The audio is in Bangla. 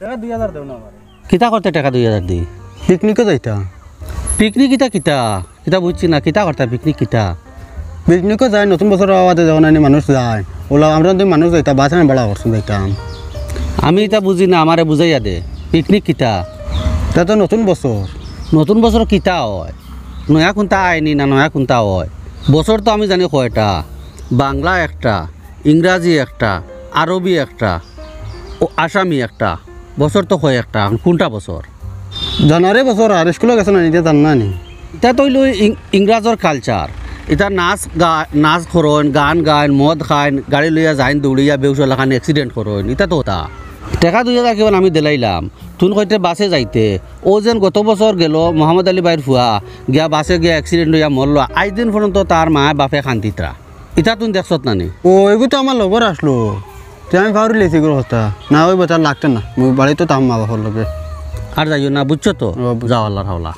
টাকা 2000 দেও না আমারে। কিতা করতে টাকা 2000 দিই? পিকনিকে যাইতা। পিকনিক কিতা কিতা কিতা বুঝছি না, কিতা করতে পিকনিক কিতা? পিকনিকে যায়, নতুন বছর আওয়াজে যাও না, মানুষ যায়। ওলা আমরা যদি মানুষ যাইতা বাসানে বড়া করছুন যাইতাম। আমি এটা বুঝি না, আমারে বুঝাইয়া দে পিকনিক কিতা। তা তো নতুন বছর। নতুন বছর কিতা হয়? নয়া কোনটা আইনি না নয়া কোনটা হয়? বছর তো আমি জানি কয়টা, বাংলা একটা, ইংরাজি একটা, আরবি একটা, ও আসামি একটা। বছর তো হয় একটা, কোনটা বছর? জানুয়ারি বছর আর স্কুলে গেছে না, নিজে জান না নি। এটা তো হইল ইংরাজর কালচার। এটা নাচ করেন, গান গান, মদ খাইন, গাড়ি লইয়া যাইন, দৌড়িয়া বেউসলা খান এক্সিডেন্ট করেন। এটা তো ওটা টাকা 2000 কেবল আমি দিলাইলাম। তুন কইতে বাসে যাইতে, ও যেন গত বছর গেল মোহাম্মদ আলী বাইর ফুয়া গিয়া বাসে গিয়া অ্যাক্সিডেন্ট হইয়া মরল। আজ দিন পর্যন্ত তার মা বাপে শান্তিতরা। এটা তুই দেখছত নানি? ও এগুলো তো আমার লগর আসলো, আমি ভাবি লেছি এগুলো কথা না, ওই বেতার লাগতেন না, বাড়িতে তো আমার মা বাবার লগে। আর যাইও না, বুঝছো তো? ও, বুঝছি। যাও আল্লাহর হাওলা।